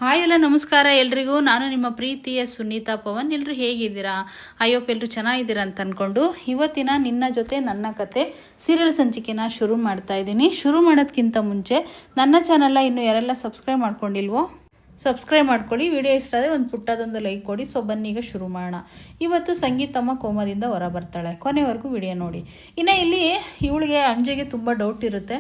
Hi ಎಲ್ಲ ನಮಸ್ಕಾರ ಎಲ್ರಿಗೂ. ನಾನು ನಿಮ್ಮ ಪ್ರೀತಿಯ ಸುನೀತಾ ಪವನ್. ಎಲ್ಲರೂ ಹೇಗಿದ್ದೀರಾ? ಅಯ್ಯೋಪ್ ಎಲ್ಲರೂ ಚೆನ್ನಾಗಿದ್ದೀರಾ ಅಂತ ಅಂದ್ಕೊಂಡು ಇವತ್ತಿನ ನಿನ್ನ ಜೊತೆ ನನ್ನ ಕತೆ ಸೀರಿಯಲ್ ಸಂಚಿಕೆನ ಶುರು ಮಾಡ್ತಾ ಇದ್ದೀನಿ. ಶುರು ಮಾಡೋದಕ್ಕಿಂತ ಮುಂಚೆ ನನ್ನ ಚಾನಲ್ನ ಇನ್ನೂ ಯಾರೆಲ್ಲ ಸಬ್ಸ್ಕ್ರೈಬ್ ಮಾಡ್ಕೊಂಡಿಲ್ವೋ ಸಬ್ಸ್ಕ್ರೈಬ್ ಮಾಡ್ಕೊಳ್ಳಿ. ವಿಡಿಯೋ ಇಷ್ಟ ಆದರೆ ಒಂದು ಪುಟ್ಟದೊಂದು ಲೈಕ್ ಕೊಡಿ. ಸೊ ಬನ್ನಿ ಈಗ ಶುರು ಮಾಡೋಣ. ಇವತ್ತು ಸಂಗೀತಮ್ಮ ಕೋಮದಿಂದ ಹೊರ ಬರ್ತಾಳೆ. ಕೊನೆವರೆಗೂ ವಿಡಿಯೋ ನೋಡಿ. ಇನ್ನು ಇಲ್ಲಿ ಇವಳಿಗೆ ಅಂಜೆಗೆ ತುಂಬ ಡೌಟ್ ಇರುತ್ತೆ,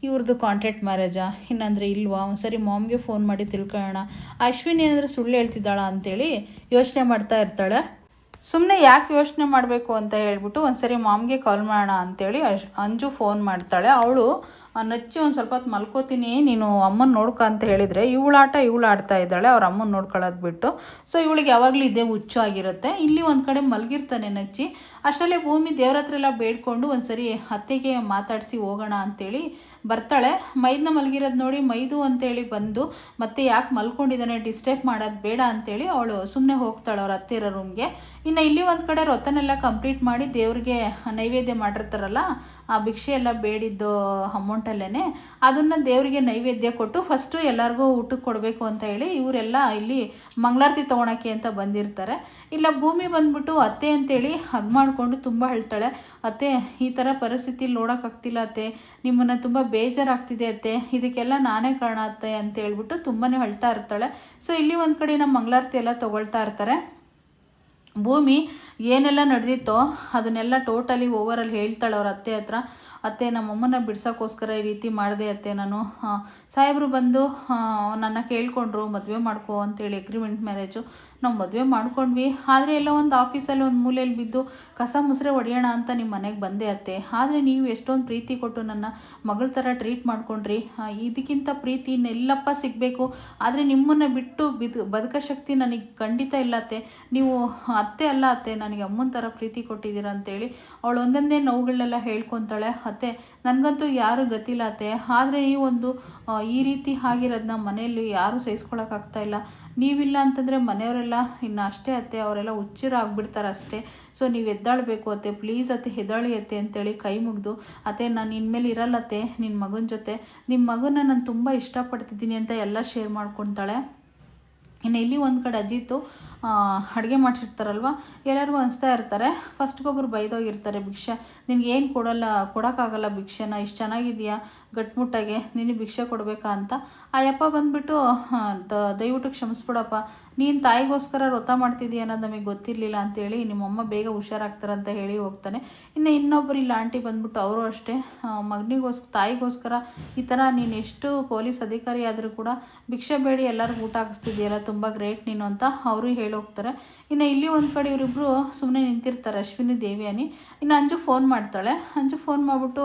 ಇವ್ರದ್ದು ಕಾಂಟ್ರಾಕ್ಟ್ ಮ್ಯಾರೇಜಾ ಇನ್ನಂದರೆ ಇಲ್ವಾ, ಒಂದ್ಸರಿ ಮಾಮ್ಗೆ ಫೋನ್ ಮಾಡಿ ತಿಳ್ಕೊಳ್ಳೋಣ, ಅಶ್ವಿನಿ ಏನಾದರೂ ಸುಳ್ಳು ಹೇಳ್ತಿದ್ದಾಳ ಅಂತೇಳಿ ಯೋಚನೆ ಮಾಡ್ತಾ ಇರ್ತಾಳೆ. ಸುಮ್ಮನೆ ಯಾಕೆ ಯೋಚನೆ ಮಾಡಬೇಕು ಅಂತ ಹೇಳ್ಬಿಟ್ಟು ಒಂದ್ಸರಿ ಮಾಮ್ಗೆ ಕಾಲ್ ಮಾಡೋಣ ಅಂತೇಳಿ ಅಂಜು ಫೋನ್ ಮಾಡ್ತಾಳೆ. ಅವಳು ನಚ್ಚಿ ಒಂದು ಸ್ವಲ್ಪ ಹೊತ್ತು ಮಲ್ಕೋತೀನಿ, ನೀನು ಅಮ್ಮನ ನೋಡ್ಕ ಅಂತ ಹೇಳಿದರೆ ಇವಳು ಆಡ್ತಾ ಇದ್ದಾಳೆ ಅವ್ರ ಅಮ್ಮನ ನೋಡ್ಕೊಳ್ಳೋದು ಬಿಟ್ಟು. ಸೊ ಇವಳಿಗೆ ಯಾವಾಗಲೂ ಇದೇ ಹುಚ್ಚು ಆಗಿರುತ್ತೆ. ಇಲ್ಲಿ ಒಂದು ಕಡೆ ಮಲಗಿರ್ತಾನೆ ನಚ್ಚಿ. ಅಷ್ಟರಲ್ಲೇ ಭೂಮಿ ದೇವ್ರ ಹತ್ರ ಎಲ್ಲ ಬೇಡ್ಕೊಂಡು ಒಂದ್ಸರಿ ಅತ್ತೆಗೆ ಮಾತಾಡಿಸಿ ಹೋಗೋಣ ಅಂತೇಳಿ ಬರ್ತಾಳೆ. ಮೈದನ್ನ ಮಲಗಿರೋದು ನೋಡಿ ಮೈದು ಅಂತೇಳಿ ಬಂದು ಮತ್ತೆ ಯಾಕೆ ಮಲ್ಕೊಂಡಿದ್ದಾನೆ, ಡಿಸ್ಟರ್ಬ್ ಮಾಡೋದು ಬೇಡ ಅಂತೇಳಿ ಅವಳು ಸುಮ್ಮನೆ ಹೋಗ್ತಾಳೆ ಅವ್ರ ಅತ್ತೆ ಇರೋ ರೂಮ್ಗೆ. ಇನ್ನು ಇಲ್ಲಿ ಒಂದು ಕಡೆ ರೊತ್ತನೆಲ್ಲ ಕಂಪ್ಲೀಟ್ ಮಾಡಿ ದೇವ್ರಿಗೆ ನೈವೇದ್ಯ ಮಾಡಿರ್ತಾರಲ್ಲ, ಆ ಭಿಕ್ಷೆ ಎಲ್ಲ ಬೇಡಿದ್ದು ಅಮೌಂಟಲ್ಲೇ ಅದನ್ನು ದೇವರಿಗೆ ನೈವೇದ್ಯ ಕೊಟ್ಟು ಫಸ್ಟು ಎಲ್ಲರಿಗೂ ಊಟಕ್ಕೆ ಕೊಡಬೇಕು ಅಂತ ಹೇಳಿ ಇವರೆಲ್ಲ ಇಲ್ಲಿ ಮಂಗಳಾರತಿ ತೊಗೊಳಕ್ಕೆ ಅಂತ ಬಂದಿರ್ತಾರೆ. ಇಲ್ಲ ಭೂಮಿ ಬಂದ್ಬಿಟ್ಟು ಅತ್ತೆ ಅಂತೇಳಿ ಹಗ್ ಮಾಡಿಕೊಂಡು ತುಂಬ ಹೇಳ್ತಾಳೆ. ಅತ್ತೆ, ಈ ಥರ ಪರಿಸ್ಥಿತಿಲಿ ನೋಡೋಕ್ಕಾಗ್ತಿಲ್ಲ ಅತ್ತೆ, ನಿಮ್ಮನ್ನು ತುಂಬ ಬೇಜಾರಾಗ್ತಿದೆ ಅತ್ತೆ, ಇದಕ್ಕೆಲ್ಲ ನಾನೇ ಕಾರಣ ಅತ್ತೆ ಅಂತ ಹೇಳ್ಬಿಟ್ಟು ತುಂಬಾ ಅಳ್ತಾ ಇರ್ತಾಳೆ. ಸೊ ಇಲ್ಲಿ ಒಂದು ಕಡೆ ನಮ್ಮ ಮಂಗಳಾರತಿ ಎಲ್ಲ ತೊಗೊಳ್ತಾ ಇರ್ತಾರೆ. ಭೂಮಿ ಏನೆಲ್ಲ ನಡೆದಿತ್ತೋ ಅದನ್ನೆಲ್ಲ ಟೋಟಲಿ ಓವರಲ್ಲಿ ಹೇಳ್ತಾಳೆ ಅವ್ರ ಅತ್ತೆ ಹತ್ರ. ಅತ್ತೆ, ನಮ್ಮಮ್ಮನ ಬಿಡ್ಸೋಕ್ಕೋಸ್ಕರ ಈ ರೀತಿ ಮಾಡಿದೆ ಅತ್ತೆ ನಾನು. ಸಾಹೇಬರು ಬಂದು ನನ್ನ ಕೇಳ್ಕೊಂಡ್ರು ಮದುವೆ ಮಾಡ್ಕೋ ಅಂತೇಳಿ, ಅಗ್ರಿಮೆಂಟ್ ಮ್ಯಾರೇಜು ನಾವು ಮದುವೆ ಮಾಡ್ಕೊಂಡ್ವಿ. ಆದರೆ ಎಲ್ಲ ಒಂದು ಆಫೀಸಲ್ಲಿ ಒಂದು ಮೂಲೆಯಲ್ಲಿ ಬಿದ್ದು ಕಸ ಮುಸ್ರೆ ಹೊಡೆಯೋಣ ಅಂತ ನಿಮ್ಮ ಮನೆಗೆ ಬಂದೆ ಅತ್ತೆ. ಆದರೆ ನೀವು ಎಷ್ಟೊಂದು ಪ್ರೀತಿ ಕೊಟ್ಟು ನನ್ನ ಮಗಳ ಥರ ಟ್ರೀಟ್ ಮಾಡ್ಕೊಂಡ್ರಿ. ಇದಕ್ಕಿಂತ ಪ್ರೀತಿ ಇನ್ನೆಲ್ಲಪ್ಪ ಸಿಗಬೇಕು. ಆದರೆ ನಿಮ್ಮನ್ನು ಬಿಟ್ಟು ಬದುಕೋ ಶಕ್ತಿ ನನಗೆ ಖಂಡಿತ ಇಲ್ಲ ಅತ್ತೆ. ನೀವು ಅತ್ತೆ ಅಲ್ಲ ಅತ್ತೆ, ನನಗೆ ಅಮ್ಮನ ಥರ ಪ್ರೀತಿ ಕೊಟ್ಟಿದ್ದೀರಾ ಅಂತೇಳಿ ಅವಳು ಒಂದೊಂದೇ ನೋವುಗಳನ್ನೆಲ್ಲ ಹೇಳ್ಕೊತಾಳೆ. ಅತ್ತೆ, ನನಗಂತೂ ಯಾರು ಗೊತ್ತಿಲ್ಲ ಅತ್ತೆ, ಆದರೆ ನೀವೊಂದು ಈ ರೀತಿ ಆಗಿರೋದನ್ನ ಮನೆಯಲ್ಲಿ ಯಾರೂ ಸಹಿಸ್ಕೊಳಕ್ಕಾಗ್ತಾ ಇಲ್ಲ. ನೀವಿಲ್ಲ ಅಂತಂದರೆ ಮನೆಯವರೆಲ್ಲ ಇನ್ನು ಅಷ್ಟೇ ಅತ್ತೆ, ಅವರೆಲ್ಲ ಹುಚ್ಚರಾಗ್ಬಿಡ್ತಾರೆ ಅಷ್ಟೇ. ಸೊ ನೀವು ಎದ್ದಾಳಬೇಕು ಅತ್ತೆ, ಪ್ಲೀಸ್ ಅತ್ತೆ ಎದ್ದಾಳಿ ಅತ್ತೆ ಅಂತೇಳಿ ಕೈ ಮುಗಿದು, ಅತ್ತೆ ನಾನು ಇನ್ಮೇಲೆ ಇರಲ್ಲತ್ತೆ ನಿನ್ನ ಮಗನ ಜೊತೆ, ನಿಮ್ಮ ಮಗನ ನಾನು ತುಂಬ ಇಷ್ಟಪಡ್ತಿದ್ದೀನಿ ಅಂತ ಎಲ್ಲ ಶೇರ್ ಮಾಡ್ಕೊತಾಳೆ. ಇನ್ನು ಇಲ್ಲಿ ಒಂದು ಕಡೆ ಅಜಿತ್ತು ಅಡುಗೆ ಮಾಡಿಸಿರ್ತಾರಲ್ವ, ಎಲ್ಲರಿಗೂ ಅನಿಸ್ತಾ ಇರ್ತಾರೆ. ಫಸ್ಟ್ಗೊಬ್ಬರು ಬೈದೋಗಿರ್ತಾರೆ, ಭಿಕ್ಷೆ ನಿನಗೆ ಏನು ಕೊಡೋಕ್ಕಾಗಲ್ಲ ಭಿಕ್ಷೆನ, ಇಷ್ಟು ಚೆನ್ನಾಗಿದೆಯಾ ಗಟ್ಮುಟ್ಟಾಗೆ, ನಿನಗೆ ಭಿಕ್ಷೆ ಕೊಡಬೇಕಾ ಅಂತ. ಆ ಯಪ್ಪ ಬಂದುಬಿಟ್ಟು ದಯವಿಟ್ಟು ಕ್ಷಮಿಸ್ಬಿಡಪ್ಪ, ನೀನು ತಾಯಿಗೋಸ್ಕರ ವ್ರತ ಮಾಡ್ತಿದ್ದೀಯ ಅನ್ನೋದು ನಮಗೆ ಗೊತ್ತಿರಲಿಲ್ಲ ಅಂತೇಳಿ ನಿಮ್ಮಮ್ಮ ಬೇಗ ಹುಷಾರಾಗ್ತಾರಂತ ಹೇಳಿ ಹೋಗ್ತಾನೆ. ಇನ್ನು ಇನ್ನೊಬ್ಬರು ಇಲ್ಲ ಆಂಟಿ ಬಂದ್ಬಿಟ್ಟು ಅವರು ಅಷ್ಟೇ ತಾಯಿಗೋಸ್ಕರ ಈ ಥರ ನೀನು ಎಷ್ಟು ಪೊಲೀಸ್ ಅಧಿಕಾರಿ ಆದರೂ ಕೂಡ ಭಿಕ್ಷೆ ಬೇಡಿ ಎಲ್ಲರಿಗೂ ಊಟ ಹಾಕಿಸ್ತಿದ್ದೀಯಲ್ಲ, ತುಂಬ ಗ್ರೇಟ್ ನೀನು ಅಂತ ಅವರು ಹೇಳಿ ಹೋಗ್ತಾರೆ. ಇನ್ನು ಇಲ್ಲಿ ಒಂದು ಕಡೆ ಇವರಿಬ್ಬರು ಸುಮ್ಮನೆ ನಿಂತಿರ್ತಾರೆ, ಅಶ್ವಿನಿ ದೇವಿಯಾನಿ. ಇನ್ನು ಅಂಜು ಫೋನ್ ಮಾಡ್ತಾಳೆ. ಅಂಜು ಫೋನ್ ಮಾಡಿಬಿಟ್ಟು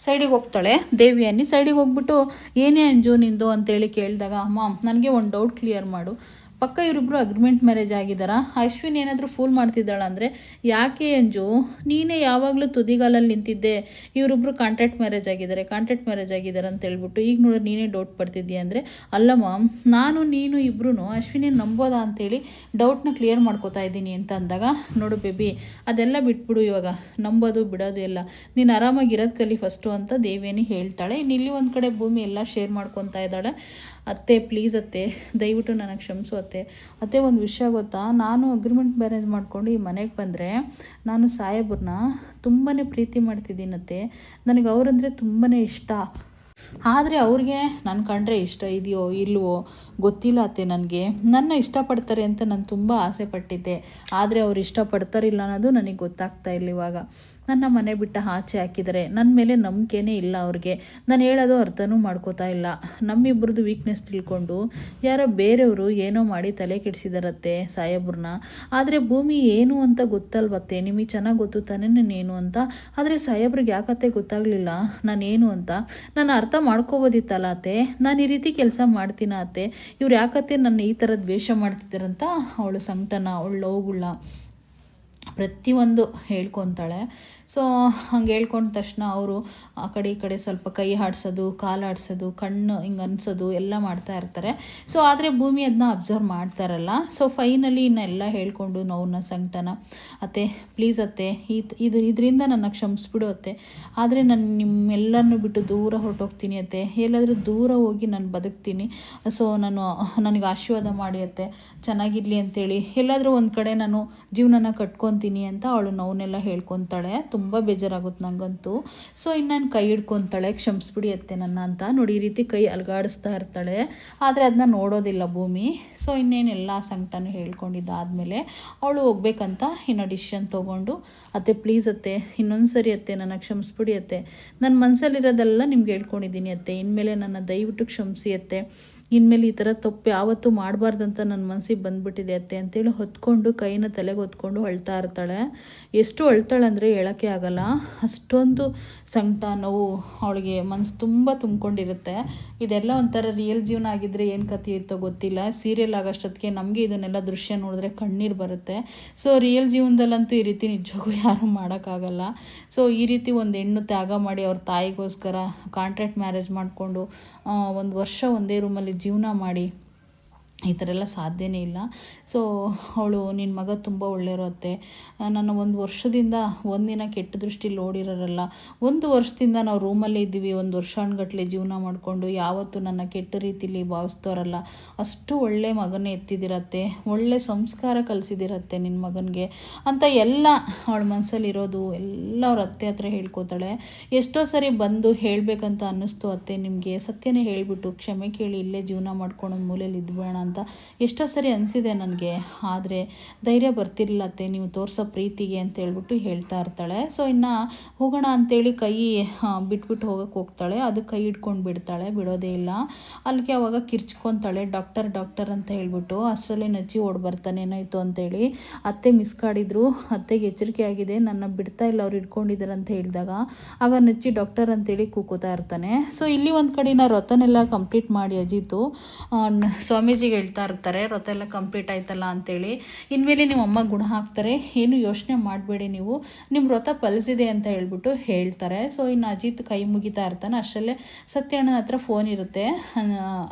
ಸೈಡಿಗೆ ಹೋಗ್ತಾಳೆ. ದೇವಿಯಾನಿ ಸೈಡಿಗೆ ಹೋಗ್ಬಿಟ್ಟು ಏನೇ ಅಂಜು ನಿಂದು ಅಂತೇಳಿ ಕೇಳಿದಾಗ, ಮಾಮ್ ನನಗೆ ಒಂದು ಡೌಟ್ ಕ್ಲಿಯರ್ ಮಾಡು, ಪಕ್ಕ ಇವರಿಬ್ಬರು ಅಗ್ರಿಮೆಂಟ್ ಮ್ಯಾರೇಜ್ ಆಗಿದ್ದಾರಾ? ಅಶ್ವಿನಿ ಏನಾದರೂ ಫೂಲ್ ಮಾಡ್ತಿದ್ದಾಳ ಅಂದರೆ ಯಾಕೆ ಅಂಜು, ನೀನೇ ಯಾವಾಗಲೂ ತುದಿಗಾಲಲ್ಲಿ ನಿಂತಿದ್ದೆ, ಇವರಿಬ್ಬರು ಕಾಂಟ್ರಾಕ್ಟ್ ಮ್ಯಾರೇಜ್ ಆಗಿದ್ದಾರೆ ಅಂತ ಹೇಳ್ಬಿಟ್ಟು ಈಗ ನೋಡಿದ್ರೆ ನೀನೇ ಡೌಟ್ ಪಡ್ತಿದ್ದೀಯ ಅಂದರೆ, ಅಲ್ಲ ಮಾಮ್, ನೀನು ಇಬ್ಬರೂ ಅಶ್ವಿನಿ ನಂಬೋದಾ ಅಂತೇಳಿ ಡೌಟ್ನ ಕ್ಲಿಯರ್ ಮಾಡ್ಕೋತಾ ಇದ್ದೀನಿ ಅಂತ ಅಂದಾಗ, ನೋಡು ಬೇಬಿ ಅದೆಲ್ಲ ಬಿಟ್ಬಿಡು, ಇವಾಗ ನಂಬೋದು ಬಿಡೋದು ಎಲ್ಲ, ನೀನು ಆರಾಮಾಗಿರೋದು ಕಲಿ ಫಸ್ಟು ಅಂತ ದೇವಿಯಾನಿ ಹೇಳ್ತಾಳೆ. ಇನ್ನು ಇಲ್ಲಿ ಒಂದು ಕಡೆ ಭೂಮಿ ಎಲ್ಲ ಶೇರ್ ಮಾಡ್ಕೊತಾ ಇದ್ದಾಳೆ. ಅತ್ತೆ ಪ್ಲೀಸ್ ಅತ್ತೆ, ದಯವಿಟ್ಟು ನನಗೆ ಕ್ಷಮಿಸು ಅತ್ತೆ ಒಂದು ವಿಷಯ ಗೊತ್ತಾ, ನಾನು ಅಗ್ರಿಮೆಂಟ್ ಮ್ಯಾರೇಜ್ ಮಾಡಿಕೊಂಡು ಈ ಮನೆಗೆ ಬಂದರೆ ನಾನು ಸಾಹೇಬ್ರನ್ನ ತುಂಬಾ ಪ್ರೀತಿ ಮಾಡ್ತಿದ್ದೀನತ್ತೆ, ನನಗೆ ಅವರಂದರೆ ತುಂಬಾ ಇಷ್ಟ. ಆದರೆ ಅವ್ರಿಗೆ ನನ್ನ ಕಂಡ್ರೆ ಇಷ್ಟ ಇದೆಯೋ ಇಲ್ವೋ ಗೊತ್ತಿಲ್ಲ ಅತ್ತೆ, ನನ್ನ ಇಷ್ಟಪಡ್ತಾರೆ ಅಂತ ನಾನು ತುಂಬ ಆಸೆ ಪಟ್ಟಿದ್ದೆ. ಆದರೆ ಅವ್ರು ಇಷ್ಟಪಡ್ತಾರಿಲ್ಲ ಅನ್ನೋದು ನನಗೆ ಗೊತ್ತಾಗ್ತಾ ಇಲ್ಲ. ಇವಾಗ ನನ್ನ ಮನೆ ಬಿಟ್ಟು ಆಚೆ ಹಾಕಿದ್ದಾರೆ, ನನ್ನ ಮೇಲೆ ನಂಬಿಕೆನೇ ಇಲ್ಲ ಅವ್ರಿಗೆ, ನಾನು ಹೇಳೋದು ಅರ್ಥನೂ ಮಾಡ್ಕೋತಾ ಇಲ್ಲ. ನಮ್ಮಿಬ್ಬರದು ವೀಕ್ನೆಸ್ ತಿಳ್ಕೊಂಡು ಯಾರೋ ಬೇರೆಯವರು ಏನೋ ಮಾಡಿ ತಲೆ ಕೆಡಿಸಿದಾರತ್ತೆ ಸಾಹೇಬ್ರನ್ನ. ಆದರೆ ಭೂಮಿ ಏನು ಅಂತ ಗೊತ್ತಲ್ವತ್ತೆ, ನಿಮಗೆ ಚೆನ್ನಾಗಿ ಗೊತ್ತು ತಾನೇ ನಾನೇನು ಅಂತ. ಆದರೆ ಸಾಹೇಬ್ರಿಗೆ ಯಾಕತ್ತೆ ಗೊತ್ತಾಗಲಿಲ್ಲ ನಾನೇನು ಅಂತ, ನಾನು ಅರ್ಥ ಮಾಡ್ಕೋಬೋದಿತ್ತಲ್ಲ ಅತ್ತೆ, ನಾನು ಈ ರೀತಿ ಕೆಲಸ ಮಾಡ್ತೀನ ಅತ್ತೆ, ಇವ್ರು ಯಾಕತ್ತೆ ನನ್ನ ಈ ಥರ ದ್ವೇಷ ಮಾಡ್ತಿದ್ದಾರಂತ ಅವಳು ಸಂಕಟನ ಅವಳು ನೋವುಗಳನ್ನ ಪ್ರತಿಯೊಂದು ಹೇಳ್ಕೊತಾಳೆ. ಸೊ ಹಂಗೆ ಹೇಳ್ಕೊಂಡ ತಕ್ಷಣ ಅವರು ಆ ಕಡೆ ಈ ಕಡೆ ಸ್ವಲ್ಪ ಕೈ ಆಡಿಸೋದು, ಕಾಲು ಆಡಿಸೋದು, ಕಣ್ಣು ಹಿಂಗೆ ಅನ್ಸೋದು ಎಲ್ಲ ಮಾಡ್ತಾ ಇರ್ತಾರೆ. ಸೊ ಆದರೆ ಭೂಮಿ ಅದನ್ನ ಅಬ್ಸರ್ವ್ ಮಾಡ್ತಾರಲ್ಲ. ಸೊ ಫೈನಲಿ ಇನ್ನೆಲ್ಲ ಹೇಳ್ಕೊಂಡು ನೋವನ್ನ ಸಂಕಟನ, ಅತ್ತೆ ಪ್ಲೀಸ್ ಅತ್ತೆ ಇದರಿಂದ ನನ್ನ ಕ್ಷಮಿಸ್ಬಿಡು ಅತ್ತೆ, ಆದರೆ ನಾನು ನಿಮ್ಮೆಲ್ಲರನ್ನೂ ಬಿಟ್ಟು ದೂರ ಹೊರಟೋಗ್ತೀನಿ ಅತ್ತೆ, ಎಲ್ಲಾದರೂ ದೂರ ಹೋಗಿ ನಾನು ಬದುಕ್ತೀನಿ. ಸೊ ನನಗೆ ಆಶೀರ್ವಾದ ಮಾಡಿ ಅತ್ತೆ, ಚೆನ್ನಾಗಿರಲಿ ಅಂತೇಳಿ ಎಲ್ಲಾದರೂ ಒಂದು ಕಡೆ ನಾನು ಜೀವನನ ಕಟ್ಕೊತೀನಿ ಅಂತ ಅವಳು ನೋವನ್ನೆಲ್ಲ ಹೇಳ್ಕೊತಾಳೆ. ತುಂಬ ಬೇಜಾರಾಗುತ್ತೆ ನನಗಂತೂ. ಸೊ ಇನ್ನೇನು ಕೈ ಹಿಡ್ಕೊತಾಳೆ, ಕ್ಷಮಿಸ್ಬಿಡಿ ಅತ್ತೆ ನನ್ನ ಅಂತ. ನೋಡಿ ಈ ರೀತಿ ಕೈ ಅಲುಗಾಡಿಸ್ತಾ ಇರ್ತಾಳೆ, ಆದರೆ ಅದನ್ನ ನೋಡೋದಿಲ್ಲ ಭೂಮಿ. ಸೊ ಇನ್ನೇನೆಲ್ಲ ಸಂಕಟನೂ ಹೇಳ್ಕೊಂಡಿದ್ದಾದಮೇಲೆ ಅವಳು ಹೋಗ್ಬೇಕಂತ ಇನ್ನು ಡಿಸಿಷನ್ ತೊಗೊಂಡು, ಅತ್ತೆ ಪ್ಲೀಸ್ ಅತ್ತೆ ಇನ್ನೊಂದು ಸರಿ ಅತ್ತೆ ನನ್ನ ಕ್ಷಮಿಸ್ಬಿಡಿ ಅತ್ತೆ, ನನ್ನ ಮನಸ್ಸಲ್ಲಿರೋದೆಲ್ಲ ನಿಮ್ಗೆ ಹೇಳ್ಕೊಂಡಿದ್ದೀನಿ ಅತ್ತೆ, ಇನ್ಮೇಲೆ ನನ್ನ ದಯವಿಟ್ಟು ಕ್ಷಮಿಸಿ ಅತ್ತೆ, ಇನ್ಮೇಲೆ ಈ ಥರ ತಪ್ಪು ಯಾವತ್ತೂ ಮಾಡಬಾರ್ದಂತ ನನ್ನ ಮನಸ್ಸಿಗೆ ಬಂದುಬಿಟ್ಟಿದೆ ಅತ್ತೆ ಅಂತೇಳಿ ಹೊತ್ಕೊಂಡು ಕೈನ ತಲೆಗೆ ಹೊತ್ಕೊಂಡು ಅಳ್ತಾ ಇರ್ತಾಳೆ. ಎಷ್ಟು ಅಳ್ತಾಳೆ ಅಂದರೆ ಹೇಳೋಕ್ಕೆ ಆಗಲ್ಲ, ಅಷ್ಟೊಂದು ಸಂಕಟ ನೋವು ಅವಳಿಗೆ ಮನಸ್ಸು ತುಂಬ ತುಂಬಿಕೊಂಡಿರುತ್ತೆ. ಇದೆಲ್ಲ ಒಂಥರ ರಿಯಲ್ ಜೀವನ ಆಗಿದ್ದರೆ ಏನು ಕಥೆ ಇತ್ತೋ ಗೊತ್ತಿಲ್ಲ. ಸೀರಿಯಲ್ ಆಗೋಷ್ಟೊತ್ತಿಗೆ ನಮಗೆ ಇದನ್ನೆಲ್ಲ ದೃಶ್ಯ ನೋಡಿದ್ರೆ ಕಣ್ಣೀರು ಬರುತ್ತೆ. ಸೊ ರಿಯಲ್ ಜೀವನದಲ್ಲಂತೂ ಈ ರೀತಿ ನಿಜವಾಗೂ ಯಾರೂ ಮಾಡೋಕ್ಕಾಗಲ್ಲ. ಸೊ ಈ ರೀತಿ ಒಂದು ಹೆಣ್ಣು ತ್ಯಾಗ ಮಾಡಿ ಅವ್ರ ತಾಯಿಗೋಸ್ಕರ ಕಾಂಟ್ರಾಕ್ಟ್ ಮ್ಯಾರೇಜ್ ಮಾಡಿಕೊಂಡು 1 ವರ್ಷ ಒಂದೇ ರೂಮಲ್ಲಿ ಜೀವನ ಮಾಡಿ ಈ ಥರ ಎಲ್ಲ ಸಾಧ್ಯನೇ ಇಲ್ಲ. ಸೊ ಅವಳು ನಿನ್ನ ಮಗ ತುಂಬ ಒಳ್ಳೆಯರುತ್ತೆ, ನನ್ನ 1 ವರ್ಷದಿಂದ ಒಂದಿನ ಕೆಟ್ಟ ದೃಷ್ಟಿಲಿ ನೋಡಿರೋರಲ್ಲ, 1 ವರ್ಷದಿಂದ ನಾವು ರೂಮಲ್ಲೇ ಇದ್ದೀವಿ, 1 ವರ್ಷ ಅಣ್ಗಟ್ಲೆ ಜೀವನ ಮಾಡಿಕೊಂಡು ಯಾವತ್ತೂ ನನ್ನ ಕೆಟ್ಟ ರೀತಿಲಿ ಭಾವಿಸ್ತೋರಲ್ಲ, ಅಷ್ಟು ಒಳ್ಳೆ ಮಗನೇ ಎತ್ತಿದಿರತ್ತೆ, ಒಳ್ಳೆ ಸಂಸ್ಕಾರ ಕಲಿಸಿದಿರತ್ತೆ ನಿನ್ನ ಮಗನಿಗೆ ಅಂತ ಎಲ್ಲ ಅವಳ ಮನಸ್ಸಲ್ಲಿರೋದು ಎಲ್ಲ ಅವ್ರ ಅತ್ತೆ ಹತ್ರ ಹೇಳ್ಕೊತಾಳೆ. ಎಷ್ಟೋ ಸರಿ ಬಂದು ಹೇಳಬೇಕಂತ ಅನ್ನಿಸ್ತು ಅತ್ತೆ ನಿಮಗೆ, ಸತ್ಯನೇ ಹೇಳಿಬಿಟ್ಟು ಕ್ಷಮೆ ಕೇಳಿ ಇಲ್ಲೇ ಜೀವನ ಮಾಡ್ಕೊಂಡು ಮೂಲೆಯಲ್ಲಿ ಇದ್ಬೇಡ ಅಂತ ಎಷ್ಟೋ ಸರಿ ಅನಿಸಿದೆ ನನಗೆ, ಆದರೆ ಧೈರ್ಯ ಬರ್ತಿರ್ಲಿಲ್ಲ ಅತ್ತೆ ನೀವು ತೋರಿಸೋ ಪ್ರೀತಿಗೆ ಅಂತ ಹೇಳ್ಬಿಟ್ಟು ಹೇಳ್ತಾ ಇರ್ತಾಳೆ. ಸೊ ಇನ್ನು ಹೋಗೋಣ ಅಂತೇಳಿ ಕೈ ಬಿಟ್ಬಿಟ್ಟು ಹೋಗ್ತಾಳೆ, ಅದು ಕೈ ಹಿಡ್ಕೊಂಡು ಬಿಡ್ತಾಳೆ, ಬಿಡೋದೇ ಇಲ್ಲ. ಅಲ್ಲಿಗೆ ಅವಾಗ ಕಿರ್ಚ್ಕೊತಾಳೆ, ಡಾಕ್ಟರ್ ಅಂತ ಹೇಳ್ಬಿಟ್ಟು. ಅಷ್ಟರಲ್ಲೇ ನಜ್ಜಿ ಓಡಿ ಬರ್ತಾನೆ ಏನಾಯಿತು ಅಂತೇಳಿ. ಅತ್ತೆ ಮಿಸ್ ಕಾಡಿದ್ರು, ಅತ್ತೆಗೆ ಎಚ್ಚರಿಕೆ ಆಗಿದೆ, ನನ್ನ ಬಿಡ್ತಾ ಇಲ್ಲ ಅವ್ರು ಹಿಡ್ಕೊಂಡಿದ್ದಾರೆ ಅಂತ ಹೇಳಿದಾಗ ಆಗ ನಜ್ಜಿ ಡಾಕ್ಟರ್ ಅಂತೇಳಿ ಕೂಕೋತಾ ಇರ್ತಾನೆ. ಸೊ ಇಲ್ಲಿ ಒಂದು ಕಡೆ ವ್ರತನೆಲ್ಲ ಕಂಪ್ಲೀಟ್ ಮಾಡಿ ಅಜಿತು ಸ್ವಾಮೀಜಿಗೆ ಹೇಳ್ತಾ ಇರ್ತಾರೆ, ವ್ರತ ಎಲ್ಲ ಕಂಪ್ಲೀಟ್ ಆಯ್ತಲ್ಲ ಅಂತೇಳಿ, ಇನ್ಮೇಲೆ ನಿಮ್ಮ ಅಮ್ಮ ಗುಣ ಹಾಕ್ತಾರೆ, ಏನು ಯೋಚನೆ ಮಾಡಬೇಡಿ ನೀವು, ನಿಮ್ಮ ವ್ರತ ಫಲಿಸಿದೆ ಅಂತ ಹೇಳ್ಬಿಟ್ಟು ಹೇಳ್ತಾರೆ. ಸೊ ಇನ್ನು ಅಜಿತ್ ಕೈ ಮುಗಿತಾ ಇರ್ತಾನೆ. ಅಷ್ಟರಲ್ಲೇ ಸತ್ಯಣ್ಣನ ಹತ್ರ ಫೋನ್ ಇರುತ್ತೆ,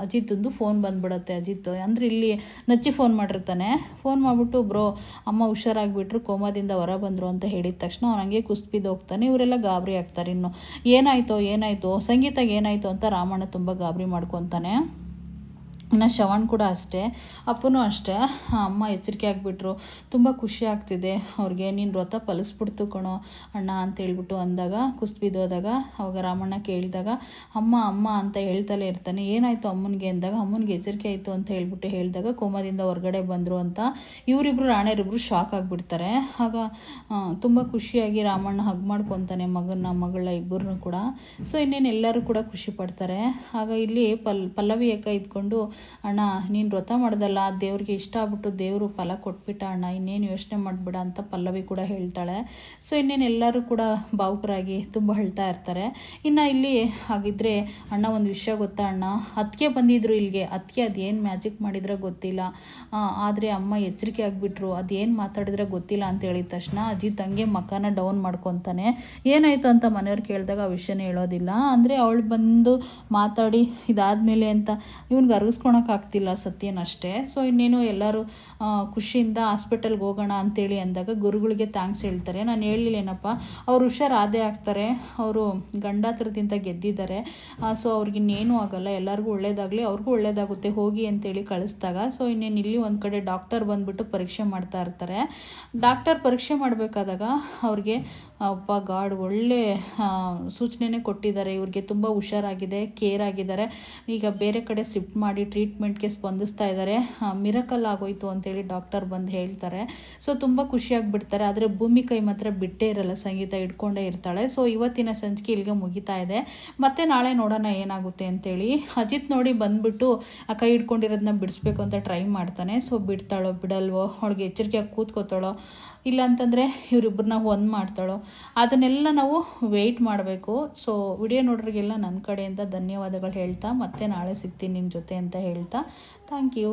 ಅಜಿತ್ತಂದು ಫೋನ್ ಬಂದ್ಬಿಡುತ್ತೆ. ಅಜಿತ್ ಅಂದರೆ ಇಲ್ಲಿ ನಚ್ಚಿ ಫೋನ್ ಮಾಡಿರ್ತಾನೆ. ಫೋನ್ ಮಾಡಿಬಿಟ್ಟು ಬ್ರೋ ಅಮ್ಮ ಹುಷಾರಾಗಿಬಿಟ್ರು, ಕೋಮಾದಿಂದ ಹೊರ ಬಂದರು ಅಂತ ಹೇಳಿದ ತಕ್ಷಣ ಅವ್ನು ಹಂಗೆ ಕುಸ್ಬಿದ್ದು ಹೋಗ್ತಾನೆ. ಇವರೆಲ್ಲ ಗಾಬರಿ ಆಗ್ತಾರೆ. ಇನ್ನು ಏನಾಯಿತು ಸಂಗೀತಗೆ ಏನಾಯಿತು ಅಂತ ರಾಮಣ್ಣ ತುಂಬ ಗಾಬರಿ ಮಾಡ್ಕೊತಾನೆ. ಇನ್ನು ಶ್ರವಣ್ ಕೂಡ ಅಷ್ಟೇ, ಅಪ್ಪನೂ ಅಷ್ಟೇ. ಅಮ್ಮ ಎಚ್ಚರಿಕೆ ಆಗಿಬಿಟ್ರು, ತುಂಬ ಖುಷಿ ಆಗ್ತಿದೆ ಅವ್ರಿಗೆ, ನೀನು ವ್ರತ ಫಲಿಸ್ಬಿಡ್ತು ಕಣೋ ಅಣ್ಣ ಅಂತ ಹೇಳ್ಬಿಟ್ಟು ಅಂದಾಗ ಕುಸ್ಬಿದ್ದೋದಾಗ ಅವಾಗ ರಾಮಣ್ಣ ಕೇಳಿದಾಗ ಅಮ್ಮ ಅಂತ ಹೇಳ್ತಲೇ ಇರ್ತಾನೆ. ಏನಾಯಿತು ಅಮ್ಮನಿಗೆ ಅಂದಾಗ ಅಮ್ಮನಿಗೆ ಎಚ್ಚರಿಕೆ ಆಯಿತು ಅಂತ ಹೇಳ್ಬಿಟ್ಟು ಹೇಳಿದಾಗ ಕೋಮಾದಿಂದ ಹೊರಗಡೆ ಬಂದರು ಅಂತ ಇವರಿಬ್ಬರು ರಾಣಿಯರಿಬ್ಬರು ಶಾಕ್ ಆಗಿಬಿಡ್ತಾರೆ. ಆಗ ತುಂಬ ಖುಷಿಯಾಗಿ ರಾಮಣ್ಣ ಹಗ್ ಮಾಡ್ಕೊತಾನೆ ಮಗಳ ಇಬ್ಬರನ್ನೂ ಕೂಡ. ಸೊ ಇನ್ನೇನು ಎಲ್ಲರೂ ಕೂಡ ಖುಷಿ ಪಡ್ತಾರೆ. ಆಗ ಇಲ್ಲಿ ಪಲ್ಲವಿ ಏಕ ಇದ್ಕೊಂಡು, ಅಣ್ಣ ನೀನು ವ್ರತ ಮಾಡ್ದಲ್ಲ, ದೇವ್ರಿಗೆ ಇಷ್ಟ ಆಗ್ಬಿಟ್ಟು ದೇವರು ಫಲ ಕೊಟ್ಬಿಟ್ಟ ಅಣ್ಣ, ಇನ್ನೇನು ಯೋಚನೆ ಮಾಡಬೇಡ ಅಂತ ಪಲ್ಲವಿ ಕೂಡ ಹೇಳ್ತಾಳೆ. ಸೊ ಇನ್ನೇನು ಎಲ್ಲರೂ ಕೂಡ ಭಾವುಕರಾಗಿ ತುಂಬ ಅಳ್ತಾ ಇರ್ತಾರೆ. ಇನ್ನು ಇಲ್ಲಿ ಹಾಗಿದ್ರೆ ಅಣ್ಣ ಒಂದು ವಿಷಯ ಗೊತ್ತಾ ಅಣ್ಣ, ಅದಕ್ಕೆ ಬಂದಿದ್ರು ಇಲ್ಲಿಗೆ, ಅದಕ್ಕೆ ಅದೇನು ಮ್ಯಾಜಿಕ್ ಮಾಡಿದ್ರೆ ಗೊತ್ತಿಲ್ಲ, ಆದರೆ ಅಮ್ಮ ಎಚ್ಚರಿಕೆ ಆಗಿಬಿಟ್ರು, ಅದೇನು ಮಾತಾಡಿದ್ರೆ ಗೊತ್ತಿಲ್ಲ ಅಂತ ಹೇಳಿದ ತಕ್ಷಣ ಅಜಿತ್ ಹಂಗೆ ಮಕ್ಕನ ಡೌನ್ ಮಾಡ್ಕೊತಾನೆ. ಏನಾಯಿತು ಅಂತ ಮನೆಯವ್ರು ಕೇಳಿದಾಗ ಆ ವಿಷಯನೇ ಹೇಳೋದಿಲ್ಲ. ಅಂದರೆ ಅವಳು ಬಂದು ಮಾತಾಡಿ ಇದಾದಮೇಲೆ ಅಂತ ಇವ್ನಿಗೆ ಅರ್ಗಿಸ್ಕೊಳಕ್ಕಾಗ್ತಿಲ್ಲ ಸತ್ಯನಷ್ಟೇ. ಸೊ ಇನ್ನೇನು ಎಲ್ಲರೂ ಖುಷಿಯಿಂದ ಹಾಸ್ಪಿಟಲ್ಗೆ ಹೋಗೋಣ ಅಂತೇಳಿ ಅಂದಾಗ ಗುರುಗಳಿಗೆ ಥ್ಯಾಂಕ್ಸ್ ಹೇಳ್ತಾರೆ. ನಾನು ಹೇಳಿಲ್ಲೇನಪ್ಪ, ಅವ್ರು ಹುಷಾರಾದೇ ಆಗ್ತಾರೆ, ಅವರು ಗಂಡಾತ್ರದಿಂದ ಗೆದ್ದಿದ್ದಾರೆ, ಸೊ ಅವ್ರಿಗಿನ್ನೇನೂ ಆಗಲ್ಲ, ಎಲ್ಲರಿಗೂ ಒಳ್ಳೇದಾಗಲಿ, ಅವ್ರಿಗೂ ಒಳ್ಳೇದಾಗುತ್ತೆ ಹೋಗಿ ಅಂತೇಳಿ ಕಳಿಸ್ದಾಗ. ಸೊ ಇನ್ನೇನು ಇಲ್ಲಿ ಒಂದು ಕಡೆ ಡಾಕ್ಟರ್ ಬಂದುಬಿಟ್ಟು ಪರೀಕ್ಷೆ ಮಾಡ್ತಾ ಇರ್ತಾರೆ. ಡಾಕ್ಟರ್ ಪರೀಕ್ಷೆ ಮಾಡಬೇಕಾದಾಗ ಅವ್ರಿಗೆ ಅಪ್ಪ ಗಾಡ್ ಒಳ್ಳೆ ಸೂಚನೆನೇ ಕೊಟ್ಟಿದ್ದಾರೆ, ಇವ್ರಿಗೆ ತುಂಬ ಹುಷಾರಾಗಿದೆ, ಕೇರ್ ಆಗಿದ್ದಾರೆ, ಈಗ ಬೇರೆ ಕಡೆ ಶಿಫ್ಟ್ ಮಾಡಿ ಟ್ರೀಟ್ಮೆಂಟ್ಗೆ ಸ್ಪಂದಿಸ್ತಾ ಇದ್ದಾರೆ, ಮಿರಕಲ್ ಆಗೋಯ್ತು ಅಂತೇಳಿ ಡಾಕ್ಟರ್ ಬಂದು ಹೇಳ್ತಾರೆ. ಸೊ ತುಂಬ ಖುಷಿಯಾಗಿಬಿಡ್ತಾರೆ. ಆದರೆ ಭೂಮಿ ಕೈ ಮಾತ್ರ ಬಿಟ್ಟೇ ಇರಲ್ಲ, ಸಂಗೀತ ಹಿಡ್ಕೊಂಡೇ ಇರ್ತಾಳೆ. ಸೊ ಇವತ್ತಿನ ಸಂಚಿಕೆ ಇಲ್ಲಿಗೆ ಮುಗಿತಾ ಇದೆ, ಮತ್ತೆ ನಾಳೆ ನೋಡೋಣ ಏನಾಗುತ್ತೆ ಅಂತೇಳಿ. ಅಜಿತ್ ನೋಡಿ ಬಂದುಬಿಟ್ಟು ಆ ಕೈ ಹಿಡ್ಕೊಂಡಿರೋದನ್ನ ಬಿಡಿಸ್ಬೇಕು ಅಂತ ಟ್ರೈ ಮಾಡ್ತಾನೆ. ಸೊ ಬಿಡ್ತಾಳೋ ಬಿಡಲ್ವೋ, ಅವಳಿಗೆ ಎಚ್ಚರಿಕೆಯಾಗಿ ಕೂತ್ಕೋತಾಳೋ, ಇಲ್ಲ ಅಂತಂದರೆ ಇವರಿಬ್ಬರನ್ನ ಒಂದು ಮಾಡ್ತಾಳೋ, ಅದನ್ನೆಲ್ಲ ನಾವು ವೆಯ್ಟ್ ಮಾಡಬೇಕು. ಸೊ ವಿಡಿಯೋ ನೋಡ್ರಿಗೆಲ್ಲ ನನ್ನ ಕಡೆಯಿಂದ ಧನ್ಯವಾದಗಳು ಹೇಳ್ತಾ ಮತ್ತೆ ನಾಳೆ ಸಿಗ್ತೀನಿ ನಿಮ್ಮ ಜೊತೆ ಅಂತ ಹೇಳ್ತಾ ಥ್ಯಾಂಕ್ ಯು.